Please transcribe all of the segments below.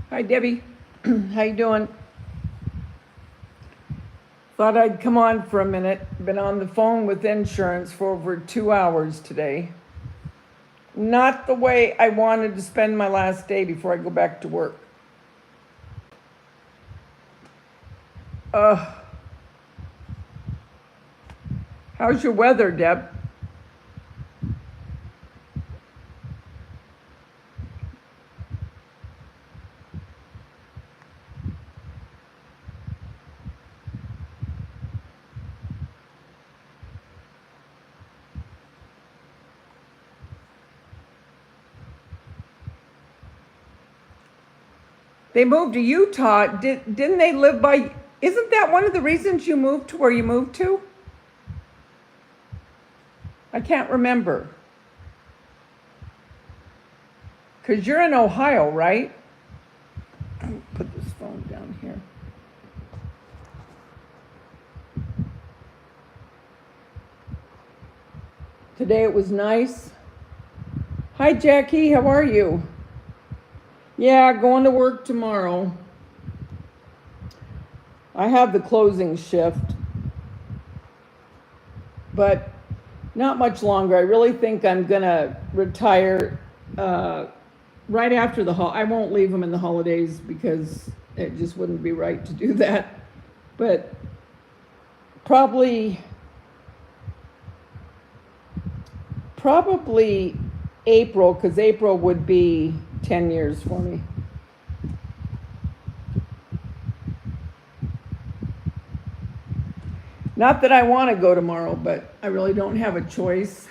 Hi, Debbie. How you doing? Thought I'd come on for a minute. Been on the phone with insurance for over 2 hours today. Not the way I wanted to spend my last day before I go back to work. Uh, how's your weather, Deb? They moved to Utah. Didn't they live by? Isn't that one of the reasons you moved to where you moved to? I can't remember. Because you're in Ohio, right? Put this phone down here. Today it was nice. Hi, Jackie. How are you? Yeah, going to work tomorrow. I have the closing shift, but not much longer. I really think I'm gonna retire right after I won't leave them in the holidays because it just wouldn't be right to do that. But probably April, because April would be 10 years for me. Not that I want to go tomorrow, but I really don't have a choice.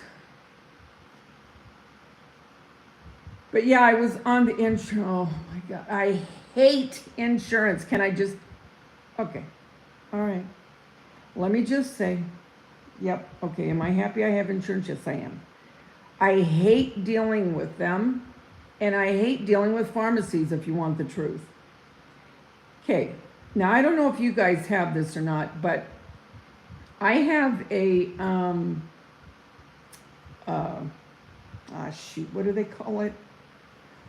But yeah, I was on the insurance. Oh my God. I hate insurance. Can I just. Okay. All right. Let me just say. Yep. Okay. Am I happy I have insurance? Yes, I am. I hate dealing with them. And I hate dealing with pharmacies, if you want the truth. Okay. Now, I don't know if you guys have this or not, but I have a, what do they call it?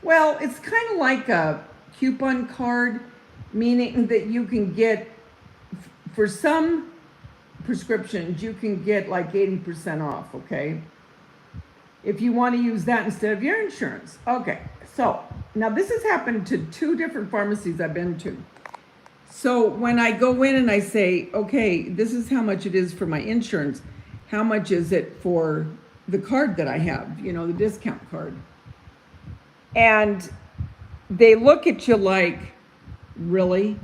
Well, it's kind of like a coupon card, meaning that you can get, for some prescriptions, you can get like 80% off, okay? If you want to use that instead of your insurance. Okay, so now this has happened to 2 different pharmacies I've been to. So when I go in and I say, okay, this is how much it is for my insurance, how much is it for the card that I have, the discount card? And they look at you like, really?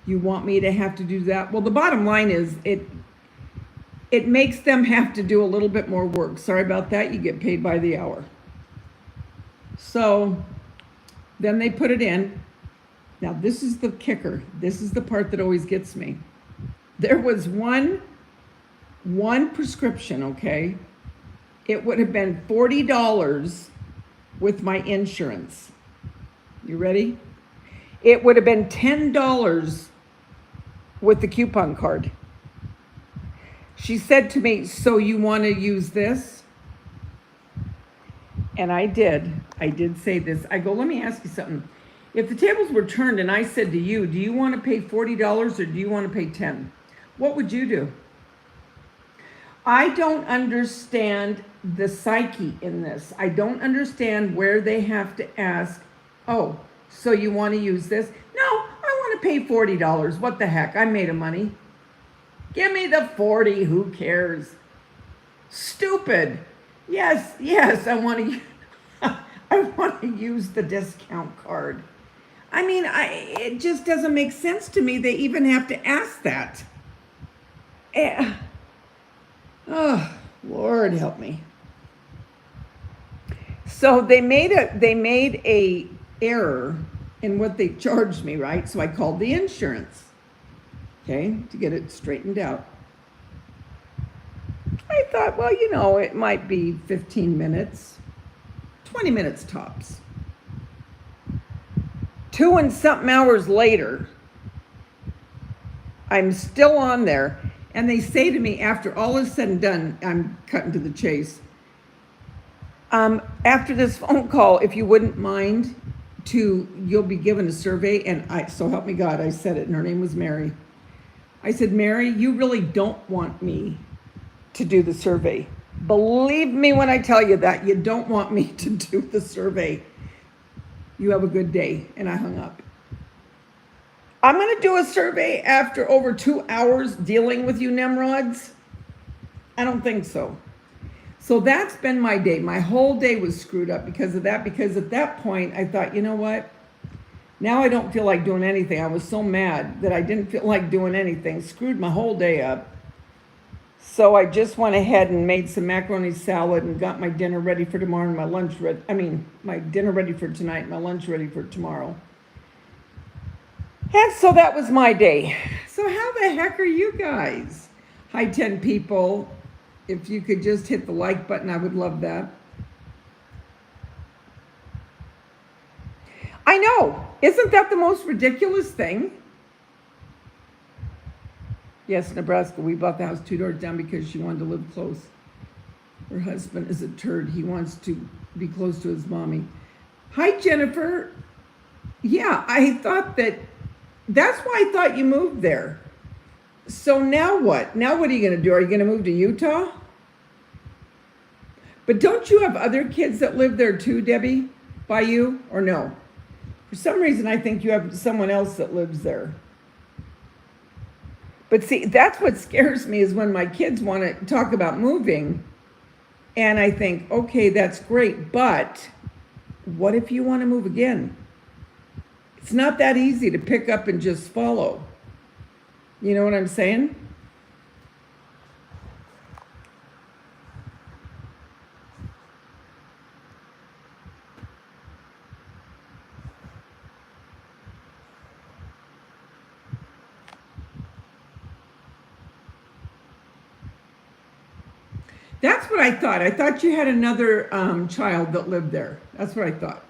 You want me to have to do that? Well, the bottom line is it makes them have to do a little bit more work. Sorry about that. You get paid by the hour. So then they put it in. Now, this is the kicker. This is the part that always gets me. There was one prescription, okay? It would have been $40 with my insurance. You ready? It would have been $10 with the coupon card. She said to me, so you want to use this? And I did say this. I go, let me ask you something. If the tables were turned and I said to you, do you want to pay $40 or do you want to pay $10? What would you do? I don't understand the psyche in this. I don't understand where they have to ask, oh, so you want to use this? No, I want to pay $40. What the heck? I made a money. Give me the 40, who cares? Stupid. Yes, I want to use the discount card. I mean, it just doesn't make sense to me they even have to ask that. Oh, Lord help me. So they made a error in what they charged me, right? So I called the insurance. Okay, to get it straightened out. I thought, well, it might be 15 minutes, 20 minutes tops. 2 and something hours later, I'm still on there, and they say to me, after all is said and done, I'm cutting to the chase. After this phone call, if you wouldn't mind you'll be given a survey, and so help me God, I said it, and her name was Mary. I said, Mary, you really don't want me to do the survey. Believe me when I tell you that you don't want me to do the survey. You have a good day. And I hung up. I'm going to do a survey after over 2 hours dealing with you Nimrods? I don't think so. So that's been my day. My whole day was screwed up because of that. Because at that point, I thought, you know what? Now I don't feel like doing anything. I was so mad that I didn't feel like doing anything. Screwed my whole day up. So I just went ahead and made some macaroni salad and got my dinner ready for tomorrow and my lunch ready. My dinner ready for tonight, my lunch ready for tomorrow. And so that was my day. So how the heck are you guys? Hi, 10 people. If you could just hit the like button, I would love that. I know. Isn't that the most ridiculous thing? Yes, Nebraska. We bought the house 2 doors down because she wanted to live close. Her husband is a turd. He wants to be close to his mommy. Hi, Jennifer. Yeah, I thought that's why I thought you moved there. So now what? Now what are you going to do? Are you going to move to Utah? But don't you have other kids that live there too, Debbie? By you? Or no? For some reason, I think you have someone else that lives there. But see, that's what scares me is when my kids want to talk about moving. And I think, okay, that's great. But what if you want to move again? It's not that easy to pick up and just follow. You know what I'm saying? That's what I thought. I thought you had another child that lived there. That's what I thought.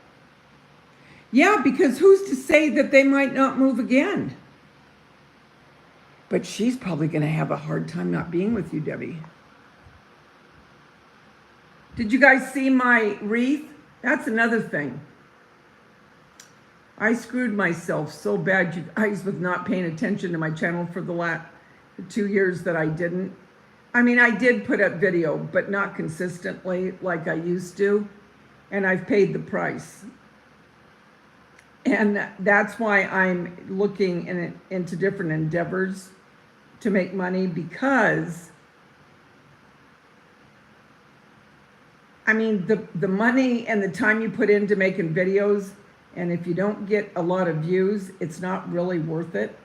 Yeah, because who's to say that they might not move again? But she's probably going to have a hard time not being with you, Debbie. Did you guys see my wreath? That's another thing. I screwed myself so bad, you guys, with not paying attention to my channel for the last 2 years that I didn't. I did put up video, but not consistently like I used to. And I've paid the price. And that's why I'm looking into different endeavors to make money because, the money and the time you put into making videos, and if you don't get a lot of views, it's not really worth it.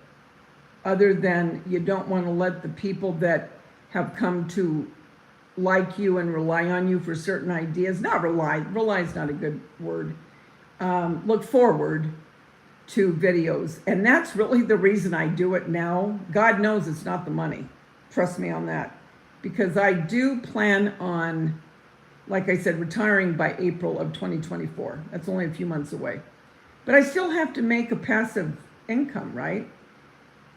Other than you don't want to let the people that have come to like you and rely on you for certain ideas, not rely is not a good word, look forward to videos. And that's really the reason I do it now. God knows it's not the money. Trust me on that. Because I do plan on, like I said, retiring by April of 2024. That's only a few months away. But I still have to make a passive income, right?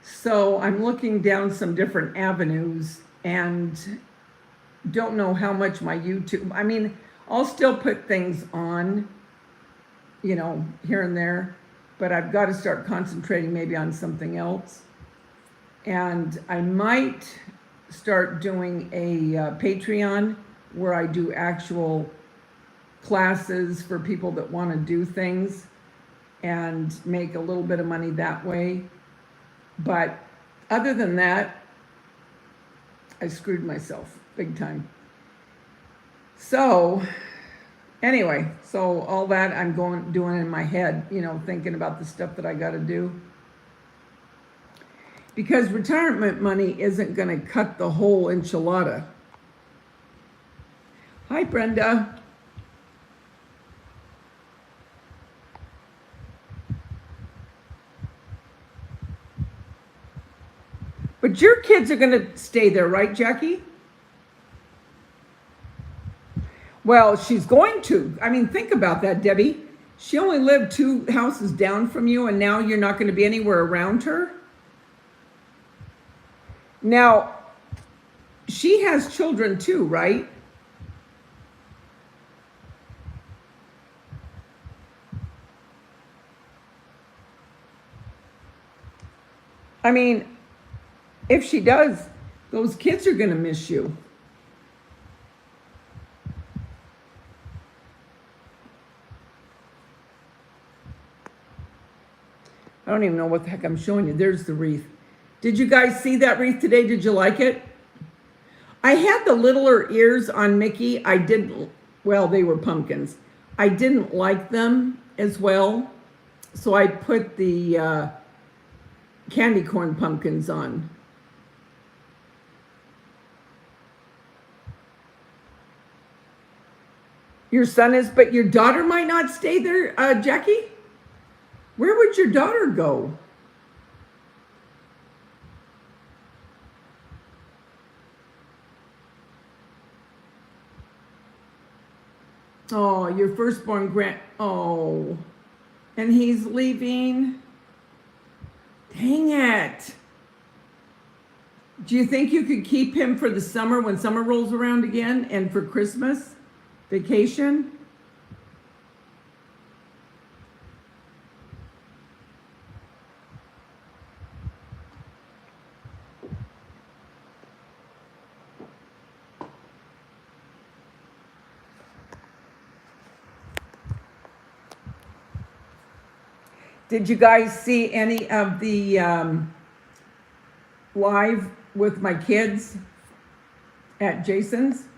So I'm looking down some different avenues and don't know how much my YouTube, I'll still put things on, here and there, but I've got to start concentrating maybe on something else. And I might start doing a Patreon where I do actual classes for people that want to do things and make a little bit of money that way. But other than that, I screwed myself big time. So anyway, so all that I'm doing in my head, thinking about the stuff that I got to do. Because retirement money isn't going to cut the whole enchilada. Hi, Brenda. But your kids are going to stay there, right, Jackie? Well, she's going to. Think about that, Debbie. She only lived 2 houses down from you, and now you're not going to be anywhere around her? Now, she has children too, right? I mean, if she does, those kids are going to miss you. I don't even know what the heck I'm showing you. There's the wreath. Did you guys see that wreath today? Did you like it? I had the littler ears on Mickey. I didn't, well, they were pumpkins. I didn't like them as well. So I put the candy corn pumpkins on. Your son is, but your daughter might not stay there, Jackie? Where would your daughter go? Oh, your firstborn oh, and he's leaving. Dang it. Do you think you could keep him for the summer when summer rolls around again and for Christmas vacation? Did you guys see any of the live with my kids at Jason's?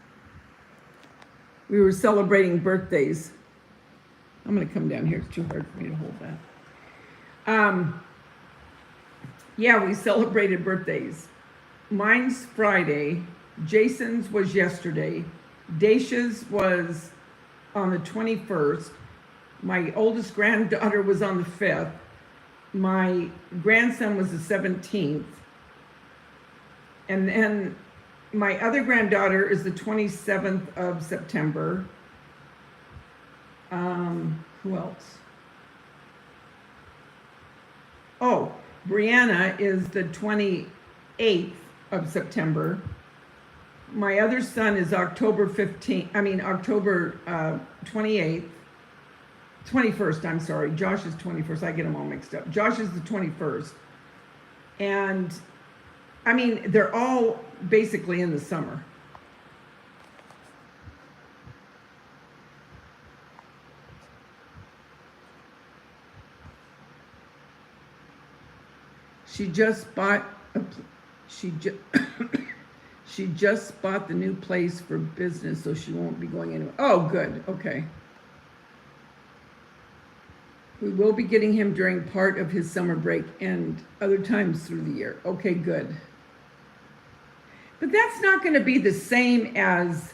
We were celebrating birthdays. I'm going to come down here. It's too hard for me to hold that. Yeah, we celebrated birthdays. Mine's Friday. Jason's was yesterday. Dacia's was on the 21st. My oldest granddaughter was on the 5th. My grandson was the 17th. And then my other granddaughter is the 27th of September. Who else? Oh, Brianna is the 28th of September. My other son is October 28th. 21st, I'm sorry. Josh is 21st. I get them all mixed up. Josh is the 21st. And I mean, they're all basically in the summer. She just bought she just bought the new place for business, so she won't be going anywhere. Oh, good. Okay. We will be getting him during part of his summer break and other times through the year. Okay, good. But that's not going to be the same as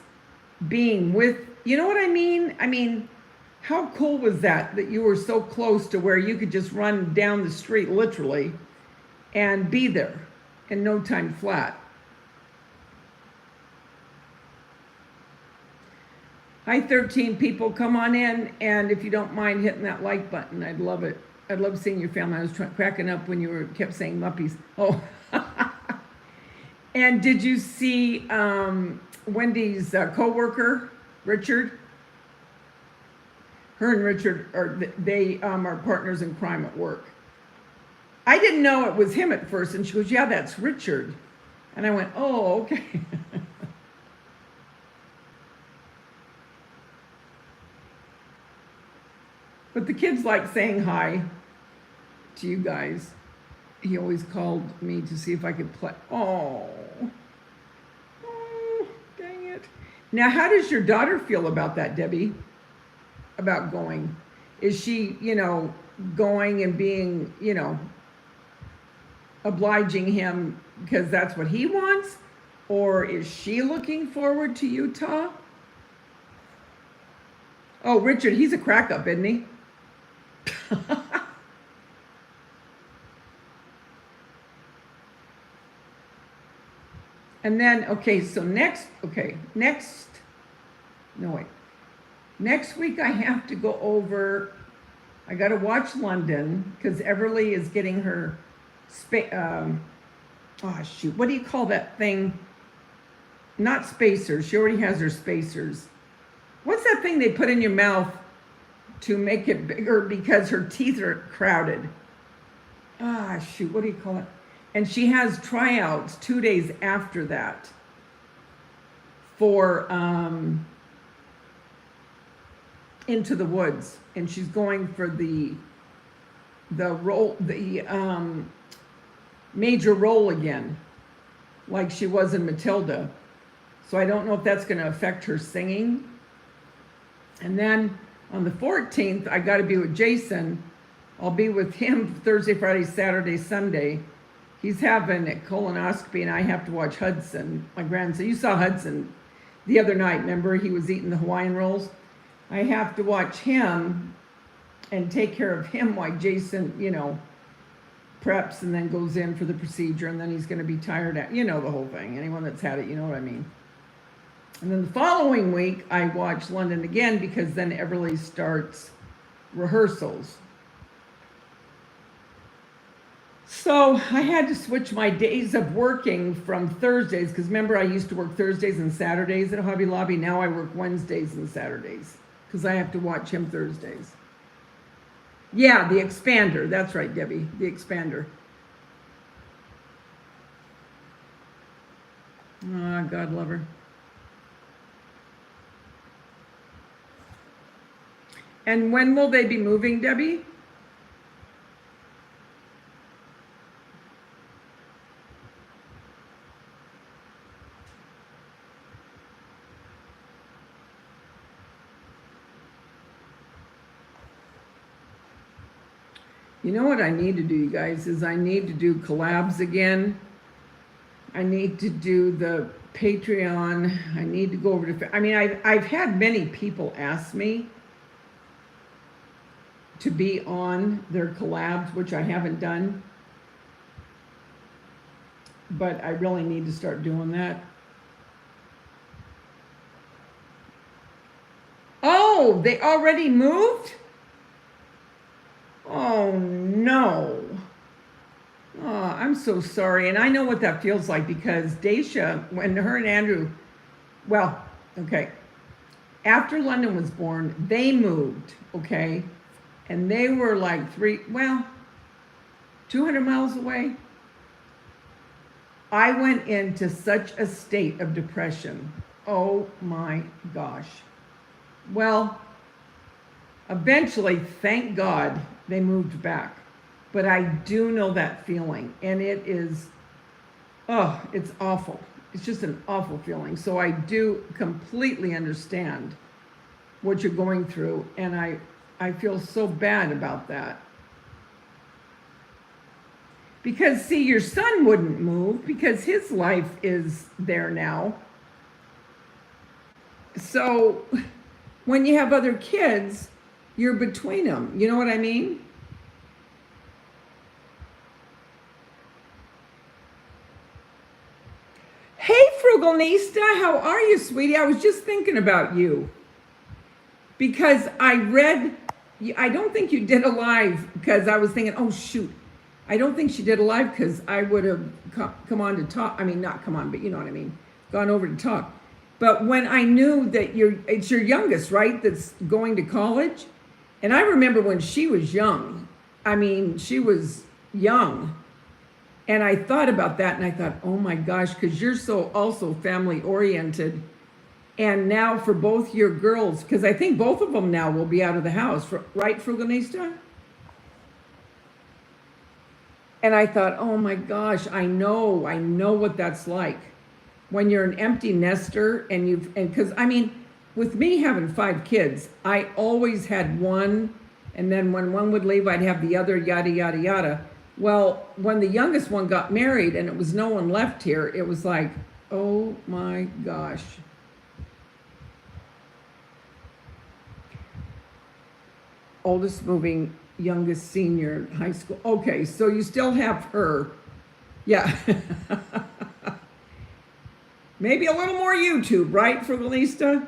being with, you know what I mean? I mean, how cool was that you were so close to where you could just run down the street, literally, and be there in no time flat. Hi, 13 people, come on in, and if you don't mind hitting that like button, I'd love it. I'd love seeing your family. I was cracking up when you kept saying muppies. Oh, and did you see Wendy's co-worker, Richard? Her and Richard are partners in crime at work. I didn't know it was him at first, and she goes, "Yeah, that's Richard," and I went, "Oh, okay." But the kids like saying hi to you guys. He always called me to see if I could play. Oh, dang it. Now, how does your daughter feel about that, Debbie? About going? Is she, going and being, obliging him because that's what he wants? Or is she looking forward to Utah? Oh, Richard, he's a crack up, isn't he? And then, next week I have to go over, I got to watch London because Everly is getting her, what do you call that thing? Not spacers, she already has her spacers. What's that thing they put in your mouth to make it bigger because her teeth are crowded? What do you call it? And she has tryouts 2 days after that for Into the Woods, and she's going for the major role again, like she was in Matilda. So I don't know if that's going to affect her singing. And then on the 14th, I got to be with Jason. I'll be with him Thursday, Friday, Saturday, Sunday. He's having a colonoscopy, and I have to watch Hudson, my grandson. You saw Hudson the other night, remember? He was eating the Hawaiian rolls. I have to watch him and take care of him while Jason, preps and then goes in for the procedure, and then he's going to be tired out. You know the whole thing. Anyone that's had it, you know what I mean. And then the following week, I watch London again because then Everly starts rehearsals. So I had to switch my days of working from Thursdays, because remember I used to work Thursdays and Saturdays at Hobby Lobby. Now I work Wednesdays and Saturdays because I have to watch him Thursdays. Yeah, the Expander. That's right, Debbie, the Expander. Ah, God love her. And when will they be moving, Debbie? You know what I need to do, you guys, is I need to do collabs again. I need to do the Patreon. I need to go over to, I've had many people ask me to be on their collabs, which I haven't done. But I really need to start doing that. Oh, they already moved? Oh, no. Oh, I'm so sorry. And I know what that feels like because Daisha, when her and Andrew, after London was born, they moved, okay? And they were like 200 miles away. I went into such a state of depression. Oh my gosh. Well, eventually, thank God, they moved back. But I do know that feeling, and it is, it's awful. It's just an awful feeling. So I do completely understand what you're going through, and I feel so bad about that. Because, see, your son wouldn't move because his life is there now. So when you have other kids, you're between them. You know what I mean? Hey, Frugalnista, how are you, sweetie? I was just thinking about you. Because I don't think you did a live because I was thinking, oh, shoot. I don't think she did a live because I would have come on to talk. Not come on, but you know what I mean. Gone over to talk. But when I knew that it's your youngest, right, that's going to college. And I remember when she was young. She was young. And I thought about that and I thought, oh my gosh, because you're so also family oriented. And now for both your girls, because I think both of them now will be out of the house, right, Frugalnista? And I thought, oh my gosh, I know what that's like. When you're an empty nester and because with me having 5 kids, I always had one, and then when one would leave, I'd have the other, yada, yada, yada. Well, when the youngest one got married and it was no one left here, it was like, oh my gosh. Oldest moving, youngest senior high school. Okay, so you still have her. Yeah. Maybe a little more YouTube, right, Frugalista?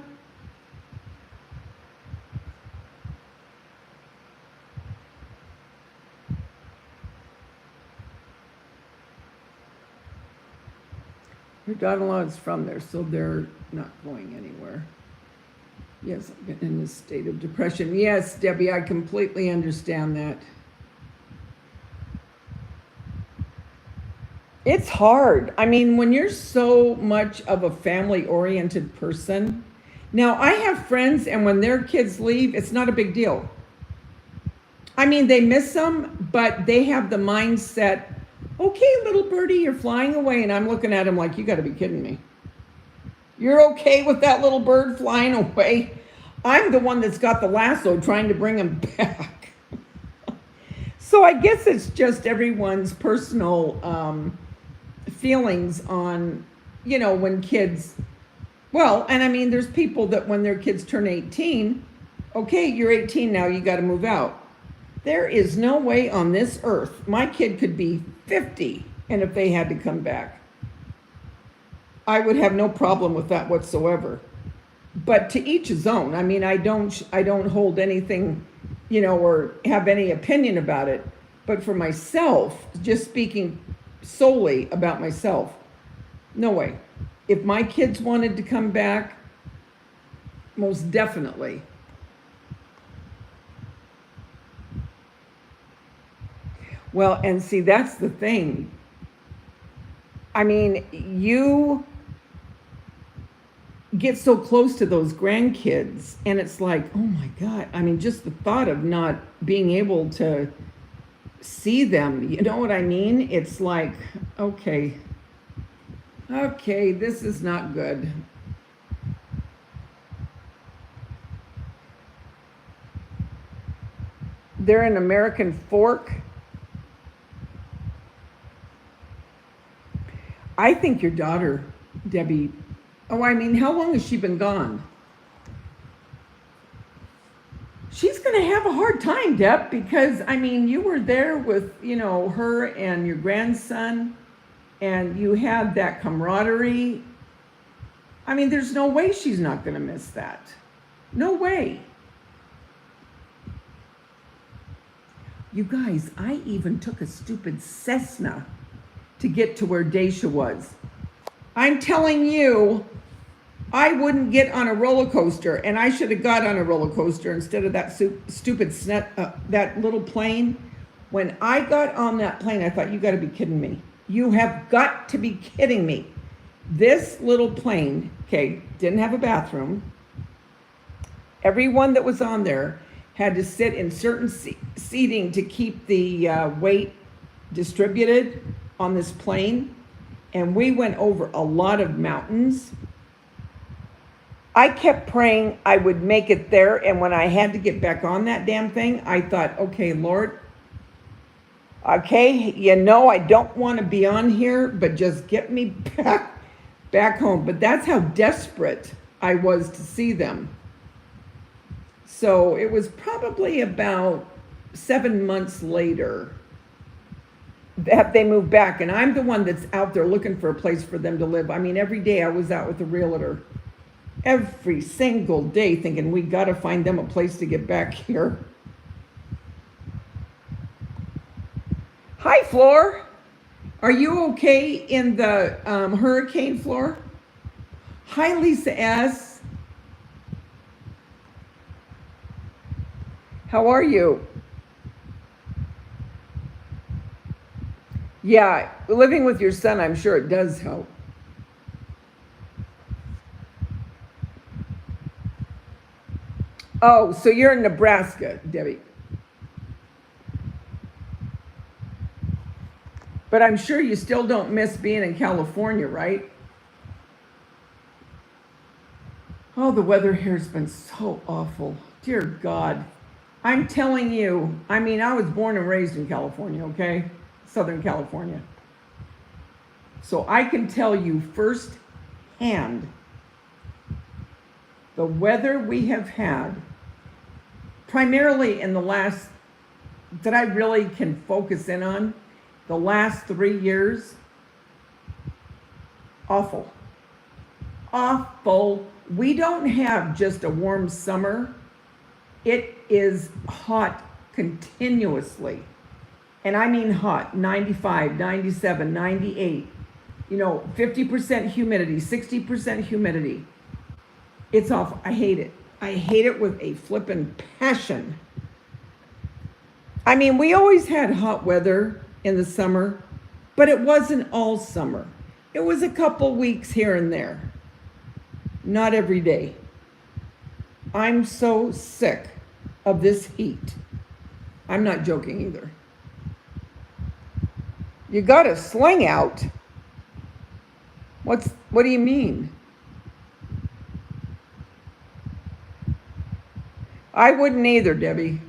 Her daughter-in-law is from there, so they're not going anywhere. Yes, I've been in a state of depression. Yes, Debbie, I completely understand that. It's hard. I mean, when you're so much of a family oriented person, now I have friends, and when their kids leave, it's not a big deal. I mean, they miss them, but they have the mindset, okay, little birdie, you're flying away. And I'm looking at them like, you got to be kidding me. You're okay with that little bird flying away? I'm the one that's got the lasso trying to bring him back. So I guess it's just everyone's personal feelings on, when kids, well, and I mean, there's people that when their kids turn 18, okay, you're 18 now, you got to move out. There is no way on this earth my kid could be 50, and if they had to come back, I would have no problem with that whatsoever. But to each his own. I mean, I don't hold anything, or have any opinion about it. But for myself, just speaking solely about myself, no way. If my kids wanted to come back, most definitely. Well, and see, that's the thing. I mean, you get so close to those grandkids, and it's like, oh my God. I mean, just the thought of not being able to see them, you know what I mean? It's like, okay, this is not good. They're an American fork. I think your daughter, Debbie, I mean, how long has she been gone? She's going to have a hard time, Deb, because, I mean, you were there with, her and your grandson, and you had that camaraderie. I mean, there's no way she's not going to miss that. No way. You guys, I even took a stupid Cessna to get to where Daisha was. I'm telling you, I wouldn't get on a roller coaster, and I should have got on a roller coaster instead of that stupid that little plane. When I got on that plane, I thought, you got to be kidding me. You have got to be kidding me. This little plane, okay, didn't have a bathroom. Everyone that was on there had to sit in certain seating to keep the weight distributed on this plane, and we went over a lot of mountains. I kept praying I would make it there, and when I had to get back on that damn thing, I thought, okay, Lord, okay, I don't want to be on here, but just get me back home. But that's how desperate I was to see them. So it was probably about 7 months later that they moved back, and I'm the one that's out there looking for a place for them to live. I mean, every day I was out with a realtor, every single day, thinking we got to find them a place to get back here. Hi, Floor. Are you okay in the hurricane, Floor? Hi, Lisa S. How are you? Yeah, living with your son, I'm sure it does help. Oh, so you're in Nebraska, Debbie. But I'm sure you still don't miss being in California, right? Oh, the weather here's been so awful. Dear God. I'm telling you, I mean, I was born and raised in California, okay? Southern California. So I can tell you firsthand the weather we have had, primarily in the last, that I really can focus in on, the last 3 years, awful. Awful. We don't have just a warm summer. It is hot continuously. And I mean hot, 95, 97, 98, 50% humidity, 60% humidity. It's awful. I hate it. I hate it with a flippin' passion. I mean, we always had hot weather in the summer, But it wasn't all summer. It was a couple weeks here and there. Not every day. I'm so sick of this heat. I'm not joking either. You got a sling out. What do you mean? I wouldn't either, Debbie.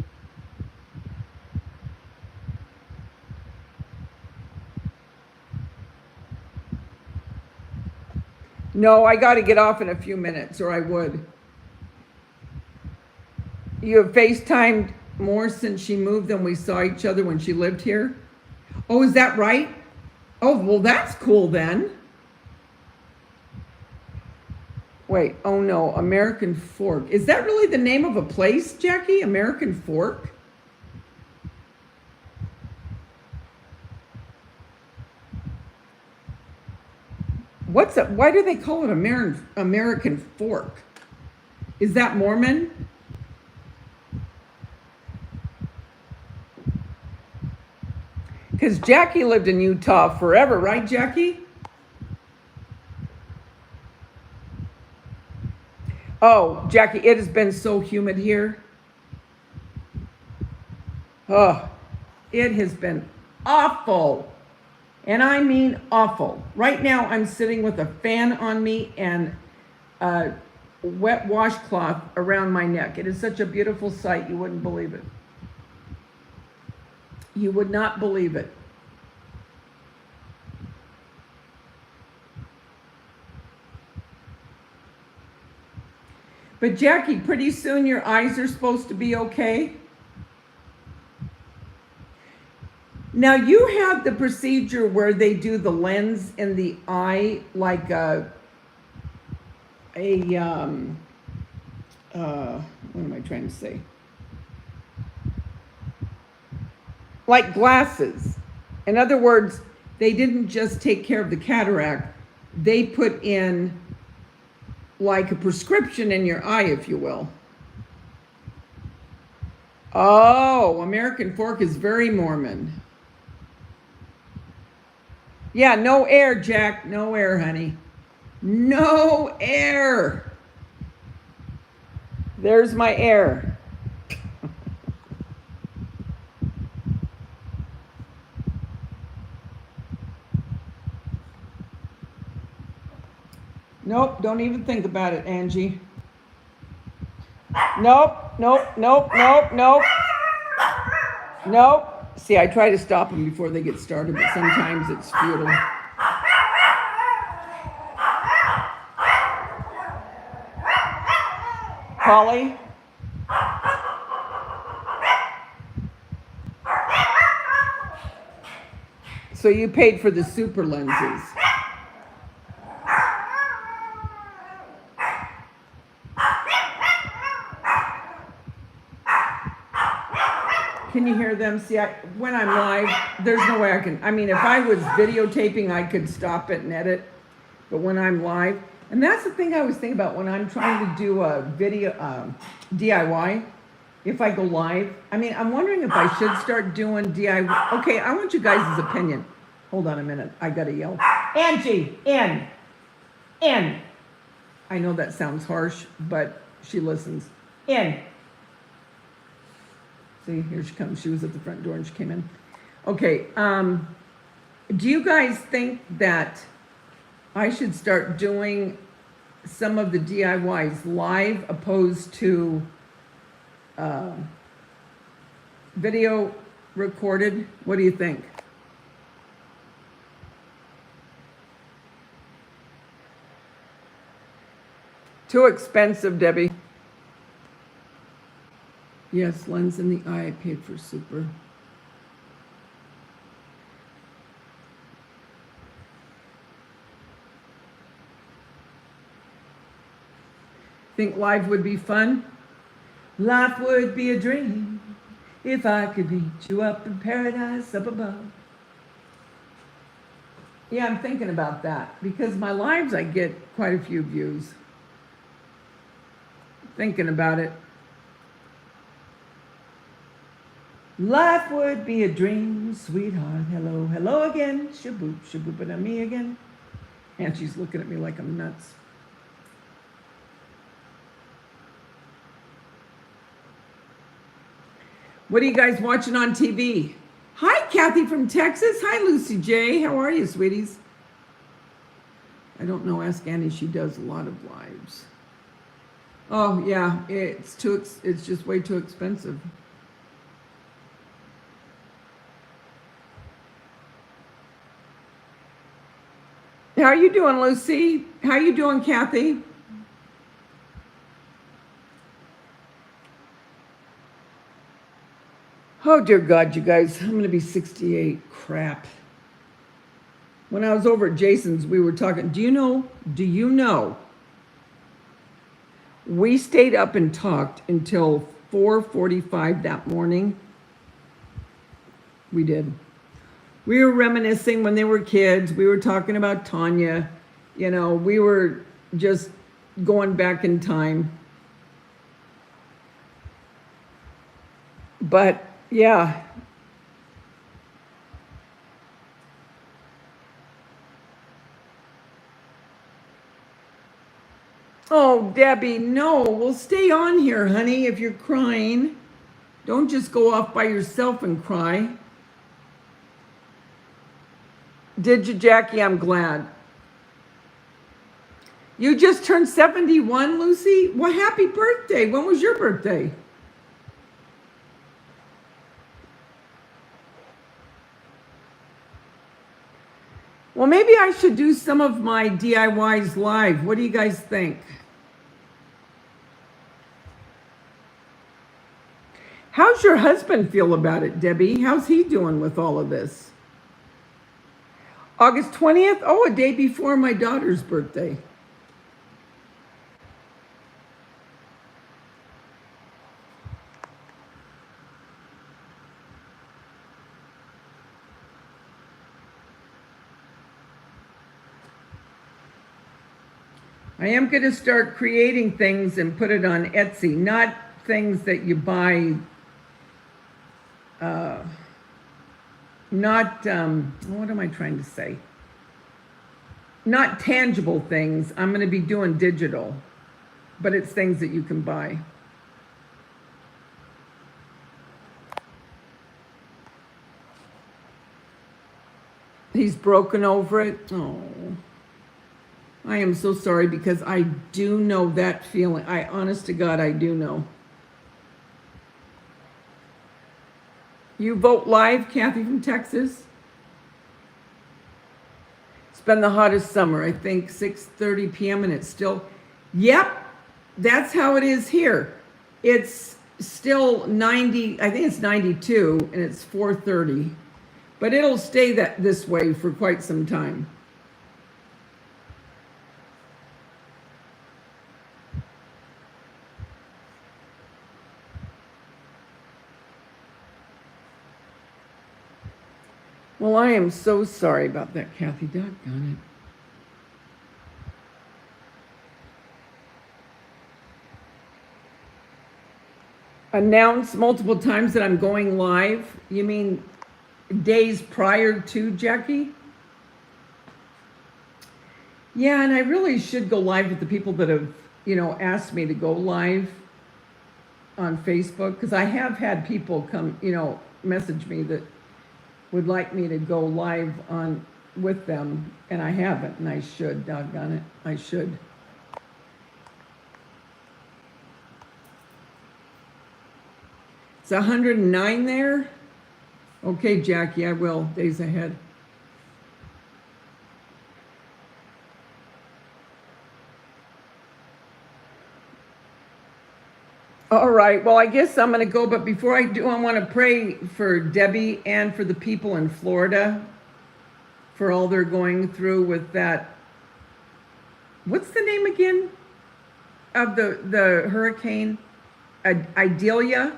No, I got to get off in a few minutes, or I would. You have FaceTimed more since she moved than we saw each other when she lived here? Oh, is that right? Oh, well, that's cool then. Wait, oh no, American Fork. Is that really the name of a place, Jackie? American Fork? Why do they call it American Fork? Is that Mormon? Because Jackie lived in Utah forever, right, Jackie? Oh, Jackie, it has been so humid here. Oh, it has been awful. And I mean awful. Right now, I'm sitting with a fan on me and a wet washcloth around my neck. It is such a beautiful sight, you wouldn't believe it. You would not believe it. But Jackie, pretty soon your eyes are supposed to be okay. Now you have the procedure where they do the lens in the eye, like what am I trying to say? Like glasses. In other words, they didn't just take care of the cataract, they put in like a prescription in your eye, if you will. Oh, American Fork is very Mormon. Yeah, no air, Jack. No air, honey. No air. There's my air. Nope, don't even think about it, Angie. Nope. Nope. See, I try to stop them before they get started, but sometimes it's futile. Polly? So you paid for the super lenses. Can you hear them? See, when I'm live, there's no way I can. I mean, if I was videotaping, I could stop it and edit. But when I'm live, and that's the thing I was thinking about when I'm trying to do a video DIY. If I go live, I mean, I'm wondering if I should start doing DIY. Okay, I want you guys' opinion. Hold on a minute. I gotta yell. Angie, in. I know that sounds harsh, but she listens. In. See, here she comes. She was at the front door and she came in. Okay, do you guys think that I should start doing some of the DIYs live opposed to video recorded? What do you think? Too expensive, Debbie. Yes, lens in the eye. I paid for super. Think live would be fun? Life would be a dream if I could meet you up in paradise up above. Yeah, I'm thinking about that because my lives I get quite a few views. Thinking about it. Life would be a dream, sweetheart. Hello, hello again. Shaboop, shaboop, it on me again. And she's looking at me like I'm nuts. What are you guys watching on TV? Hi, Kathy from Texas. Hi, Lucy J. How are you, sweeties? I don't know. Ask Annie. She does a lot of lives. Oh yeah, it's just way too expensive. How are you doing, Lucy? How you doing, Kathy? Oh dear God, you guys, I'm gonna be 68. Crap. When I was over at Jason's, we were talking. Do you know? We stayed up and talked until 4:45 that morning. We did. We were reminiscing when they were kids. We were talking about Tanya. We were just going back in time. But yeah. Oh, Debbie, no. Well, stay on here, honey, if you're crying. Don't just go off by yourself and cry. Did you, Jackie? I'm glad. You just turned 71, Lucy? Well, happy birthday. When was your birthday? Well, maybe I should do some of my DIYs live. What do you guys think? How's your husband feel about it, Debbie? How's he doing with all of this? August 20th? Oh, a day before my daughter's birthday. I am going to start creating things and put it on Etsy, not things that you buy, what am I trying to say? Not tangible things. I'm going to be doing digital, but it's things that you can buy. He's broken over it. Oh. I am so sorry because I do know that feeling. Honest to God, I do know. You vote live, Kathy from Texas? It's been the hottest summer, I think 6:30 p.m. and it's still, yep, that's how it is here. It's still 90, I think it's 92 and it's 4:30. But it'll stay this way for quite some time. Well, I am so sorry about that, Kathy. Doggone it. Announce multiple times that I'm going live? You mean days prior to, Jackie? Yeah, and I really should go live with the people that have, asked me to go live on Facebook, because I have had people come, message me that would like me to go live on with them, and I haven't, and I should, doggone it, I should. It's 109 there? Okay, Jackie, I will, days ahead. All right, well, I guess I'm going to go, but before I do, I want to pray for Debbie and for the people in Florida for all they're going through with that. What's the name again of the hurricane? Idalia?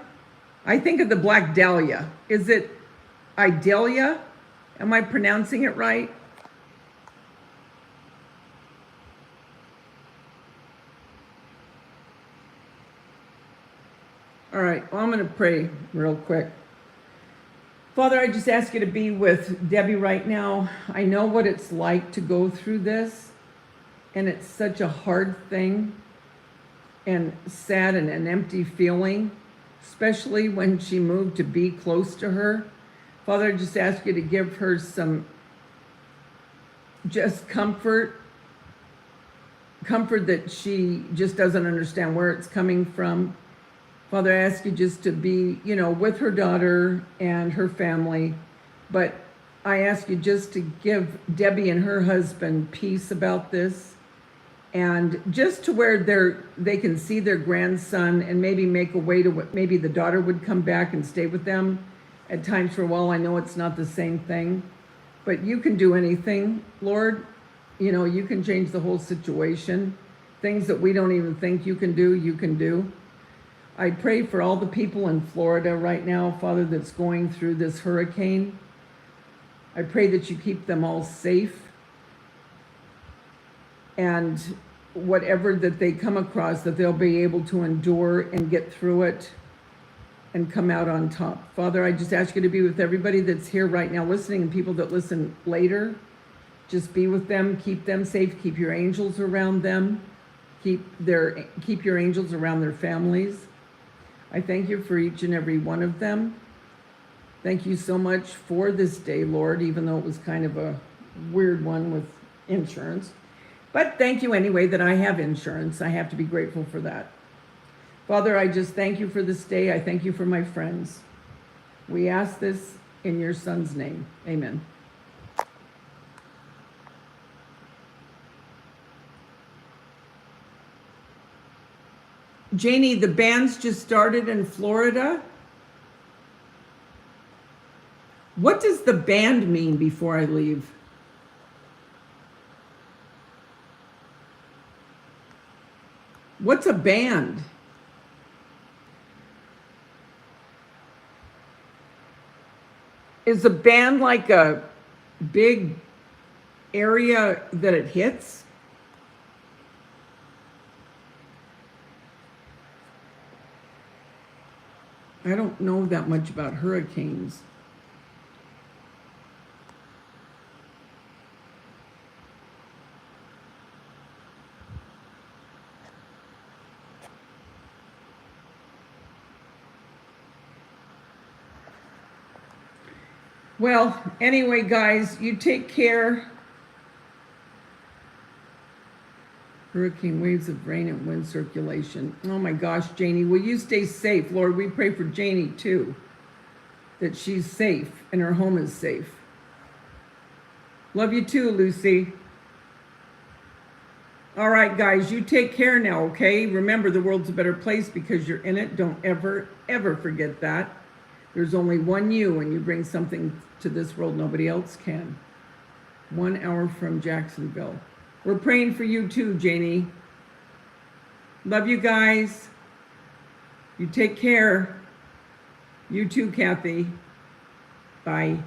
I think of the Black Dahlia. Is it Idalia? Am I pronouncing it right? All right, well, I'm going to pray real quick. Father, I just ask you to be with Debbie right now. I know what it's like to go through this, and it's such a hard thing and sad and an empty feeling, especially when she moved to be close to her. Father, I just ask you to give her some just comfort that she just doesn't understand where it's coming from. Father, I ask you just to be, with her daughter and her family. But I ask you just to give Debbie and her husband peace about this, and just to where they can see their grandson and maybe make a way to maybe the daughter would come back and stay with them at times for a while. I know it's not the same thing, but you can do anything, Lord. You can change the whole situation. Things that we don't even think you can do, you can do. I pray for all the people in Florida right now, Father, that's going through this hurricane. I pray that you keep them all safe. And whatever that they come across, that they'll be able to endure and get through it and come out on top. Father, I just ask you to be with everybody that's here right now listening, and people that listen later. Just be with them, keep them safe, keep your angels around them, keep your angels around their families. I thank you for each and every one of them. Thank you so much for this day, Lord, even though it was kind of a weird one with insurance. But thank you anyway that I have insurance. I have to be grateful for that. Father, I just thank you for this day. I thank you for my friends. We ask this in your Son's name. Amen. Janie, the band's just started in Florida. What does the band mean before I leave? What's a band? Is a band like a big area that it hits? I don't know that much about hurricanes. Well, anyway, guys, you take care. Hurricane waves of rain and wind circulation. Oh my gosh, Janie, will you stay safe? Lord, we pray for Janie too, that she's safe and her home is safe. Love you too, Lucy. All right, guys, you take care now, okay? Remember, the world's a better place because you're in it. Don't ever, ever forget that. There's only one you, and you bring something to this world nobody else can. 1 hour from Jacksonville. We're praying for you too, Janie. Love you guys. You take care. You too, Kathy. Bye.